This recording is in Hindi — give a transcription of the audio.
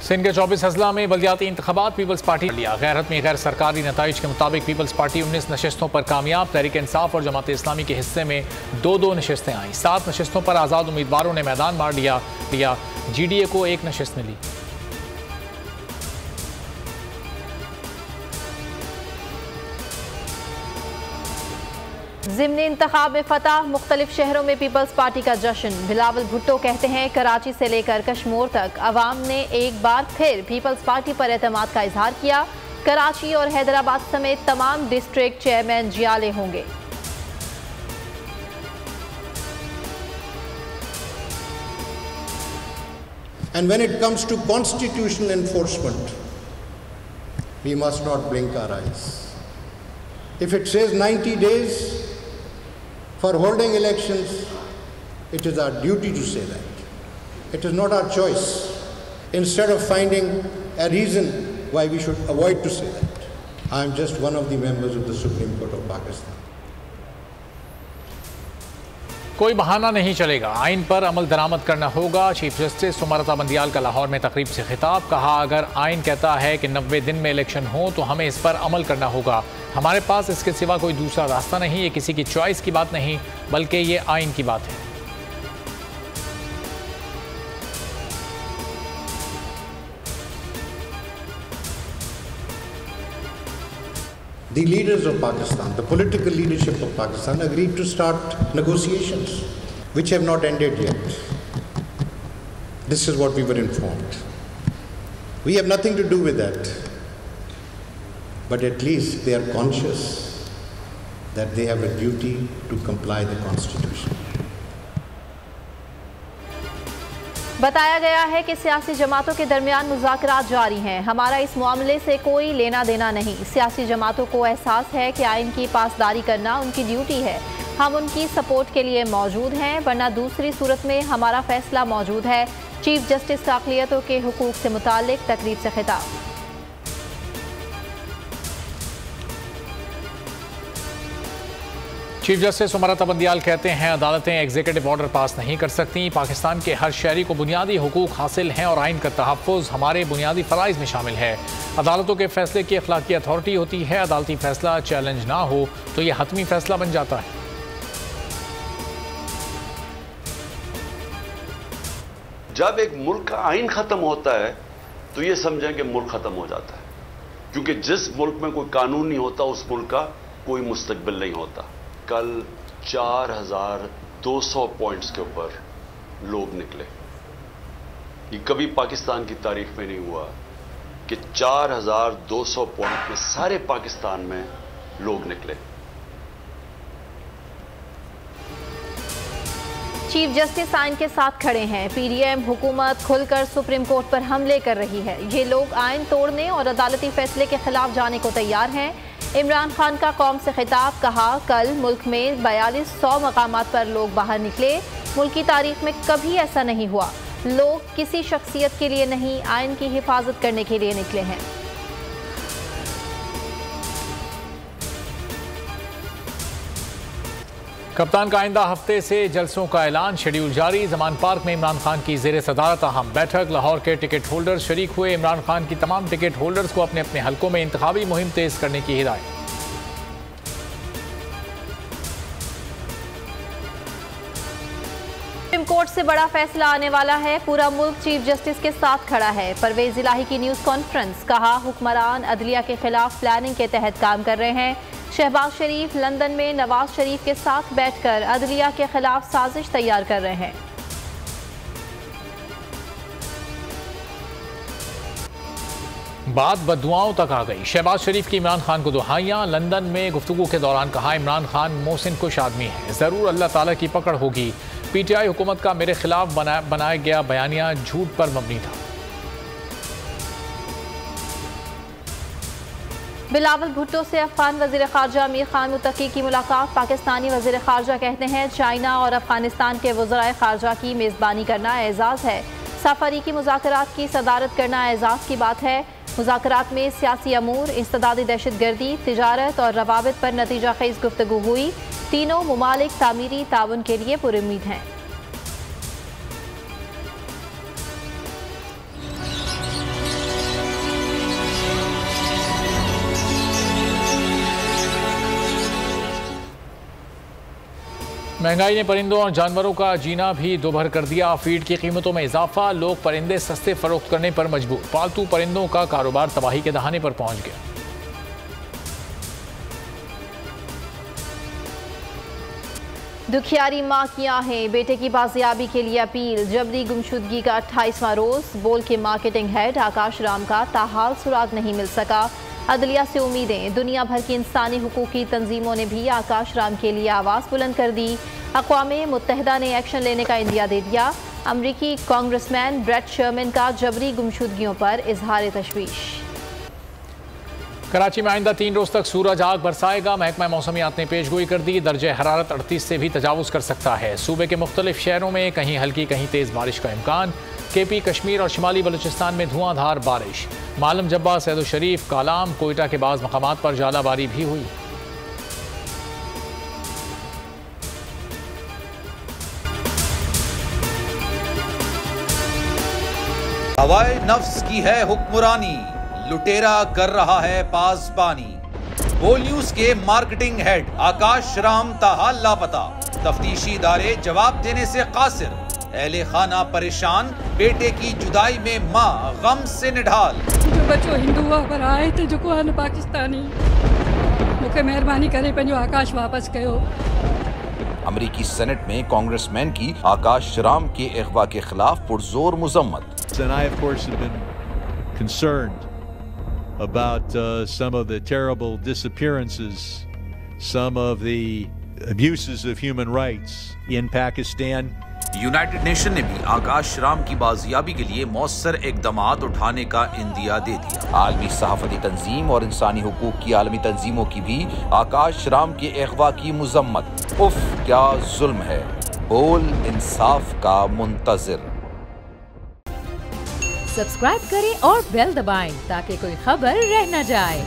सिंध के 24 अजला में बल्दियाती इंतखाबात पीपल्स पार्टी लिया। गैरत में गैर सरकारी नताइज के मुताबिक पीपल्स पार्टी 19 नशस्तों पर कामयाब। तहरीक इंसाफ और जमात इस्लामी के हिस्से में 2-2 नशस्तें आईं। 7 नशस्तों पर आज़ाद उम्मीदवारों ने मैदान मार लिया। GDA को 1 नशस्त मिली। ज़िमनी इंतखाब में फतह, मुख्तलिफ शहरों में पीपल्स पार्टी का जश्न। बिलावल भुट्टो कहते हैं कराची से लेकर कश्मीर तक अवाम ने एक बार फिर पीपल्स पार्टी पर एतमाद का इजहार किया। कराची और हैदराबाद समेत तमाम डिस्ट्रिक्ट चेयरमैन जियाले होंगे। And when it comes to constitutional enforcement, we must not blink our eyes. If it says 90 days for holding elections, it is our duty to say that. It is not our choice. Instead of finding a reason why we should avoid to say that, I am just one of the members of the Supreme Court of Pakistan. कोई बहाना नहीं चलेगा, आइन पर अमल दरामद करना होगा। चीफ जस्टिस सुमरता बंदियाल का लाहौर में तकरीब से खिताब। कहा, अगर आइन कहता है कि 90 दिन में इलेक्शन हो तो हमें इस पर अमल करना होगा। हमारे पास इसके सिवा कोई दूसरा रास्ता नहीं। ये किसी की चॉइस की बात नहीं, बल्कि ये आइन की बात है। The leaders of Pakistan, the political leadership of Pakistan, agreed to start negotiations, which have not ended yet. This is what we were informed. We have nothing to do with that. But at least they are conscious that they have a duty to comply the Constitution. बताया गया है कि सियासी जमातों के दरमियान मुज़ाकरात जारी हैं। हमारा इस मामले से कोई लेना देना नहीं। सियासी जमातों को एहसास है कि आइन की पासदारी करना उनकी ड्यूटी है। हम उनकी सपोर्ट के लिए मौजूद हैं, वरना दूसरी सूरत में हमारा फैसला मौजूद है। चीफ जस्टिस का अक़लियतों के हुकूक से मुताल्लिक तकरीब से खिताब। चीफ जस्टिस सुमरता बंदियाल कहते हैं, अदालतें एग्जीक्यूटिव ऑर्डर पास नहीं कर सकती। पाकिस्तान के हर शहरी को बुनियादी हुकूक हासिल हैं और आइन का तहफ़्फ़ुज़ हमारे बुनियादी फ़राइज़ में शामिल है। अदालतों के फैसले की अखलाकी अथॉरिटी होती है। अदालती फैसला चैलेंज ना हो तो यह हतमी फैसला बन जाता है। जब एक मुल्क का आइन ख़त्म होता है तो ये समझें कि मुल्क ख़त्म हो जाता है, क्योंकि जिस मुल्क में कोई कानून नहीं होता उस मुल्क का कोई मुस्तकबिल नहीं होता। कल 4200 पॉइंट्स के ऊपर लोग निकले। ये कभी पाकिस्तान की तारीख में नहीं हुआ कि 4200 पॉइंट में सारे पाकिस्तान में लोग निकले। चीफ जस्टिस आइन के साथ खड़े हैं। PDM हुकूमत खुलकर सुप्रीम कोर्ट पर हमले कर रही है। ये लोग आइन तोड़ने और अदालती फैसले के खिलाफ जाने को तैयार हैं। इमरान खान का कौम से खिताब। कहा, कल मुल्क में 4200 मकामात पर लोग बाहर निकले। मुल्क की तारीख में कभी ऐसा नहीं हुआ। लोग किसी शख्सियत के लिए नहीं, आइन की हिफाजत करने के लिए निकले हैं। कप्तान का आइंदा हफ्ते से जलसों का ऐलान, शेड्यूल जारी। जमान पार्क में इमरान खान की ज़ेर सदारत अहम बैठक। लाहौर के टिकट होल्डर्स शरीक हुए। इमरान खान की तमाम टिकट होल्डर्स को अपने अपने हलकों में इंतखाबी मुहिम तेज करने की हिदायत। सुप्रीम कोर्ट से बड़ा फैसला आने वाला है। पूरा मुल्क चीफ जस्टिस के साथ खड़ा है। परवेज इलाही की न्यूज़ कॉन्फ्रेंस। कहा, हुक्मरान अदलिया के खिलाफ प्लानिंग के तहत काम कर रहे हैं। शहबाज शरीफ लंदन में नवाज शरीफ के साथ बैठकर अदलिया के खिलाफ साजिश तैयार कर रहे हैं। बात बददुआओं तक आ गई। शहबाज शरीफ की इमरान खान को दुहाइयां। लंदन में गुफ्तगू के दौरान कहा, इमरान खान मोहसिन कुश आदमी है, ज़रूर अल्लाह ताला की पकड़ होगी। PTI हुकूमत का मेरे खिलाफ बनाया गया बयानिया झूठ पर मबनी था। बिलावल भुट्टो से अफगान वज़ीर ख़ारजा अमीर खान मुत्तकी की मुलाकात। पाकिस्तानी वज़ीर ख़ारजा कहते हैं, चाइना और अफगानिस्तान के वज़राए ख़ारजा की मेज़बानी करना एजाज़ है। सफरी की मुज़ाकरात की सदारत करना एजाज़ की बात है। मुज़ाकरात में सियासी अमूर, इंसदादी दहशतगर्दी, तिजारत और रवाबित पर नतीजा खेज़ गुफ्तगू हुई। तीनों मुमालिक तामीरी ताउन के लिए पुरुम्मीद हैं। महंगाई ने परिंदों और जानवरों का जीना भी दोभर कर दिया। फीड की कीमतों में इजाफा, लोग परिंदे सस्ते फरोख्त करने पर मजबूर। पालतू परिंदों का कारोबार तबाही के दहाने पर पहुंच गया। दुखियारी मां की आहें, बेटे की बाजियाबी के लिए अपील। जबरी गुमशुदगी का 28वां रोज। बोल के मार्केटिंग हेड आकाश राम का ताहाल सुराग नहीं मिल सका। अदलिया से उम्मीदें। दुनिया भर की इंसानी हुकूक की तंजीमों ने भी आकाश राम के लिए आवाज़ बुलंद कर दी। अक़वाम मुत्तहिदा ने एक्शन लेने का इंदिया दे दिया। अमरीकी कांग्रेसमैन ब्रेट शर्मन का जबरी गुमशुदगियों पर इजहार तशवीश। कराची में आइंदा 3 रोज तक सूरज आग बरसाएगा। महकमा मौसमियात ने पेशगोई कर दी। दर्जे हरारत 38 से भी तजावुज़ कर सकता है। सूबे के मुख्तलिफ शहरों में कहीं हल्की कहीं तेज़ बारिश का इम्कान। केपी, कश्मीर और शिमाली बलूचिस्तान में धुआंधार बारिश। मालम जब्बा, सैदो शरीफ, कालाम, कोयटा के बाज़ मकामात पर जालाबारी भी हुई। हवाए नफ्स की है हुक्मरानी, लुटेरा कर रहा है पासबानी। बोल न्यूज के मार्केटिंग हेड आकाश राम ताहाल लापता। तफ्तीशी इदारे जवाब देने से कासिर। अहले खाना परेशान, बेटे की जुदाई में माँ गम से निढाल। जो बच्चो हिंदू पर आए थे जो को पाकिस्तानी, मुझे मेहरबानी करे पंहिंजो आकाश वापस कयो। अमरीकी सेनेट में कांग्रेसमैन की आकाश राम के अगवा के खिलाफ पुरजोर मुजम्मत। And I, of course, have been concerned about some of the terrible disappearances, some of the abuses of human rights in Pakistan. United nation ने भी आकाश राम की बाजियाबी के लिए मौसर इकदामात उठाने का इंदिया दे दिया। आलमी सहाफती तंजीम और इंसानी हुकूक की आलमी तंजीमों की भी आकाश राम के अगवा की मुजम्मत। उफ, क्या जुल्म है। बोल इंसाफ का मुंतजिर। सब्सक्राइब करें और बेल दबाएं ताकि कोई खबर रह न जाए।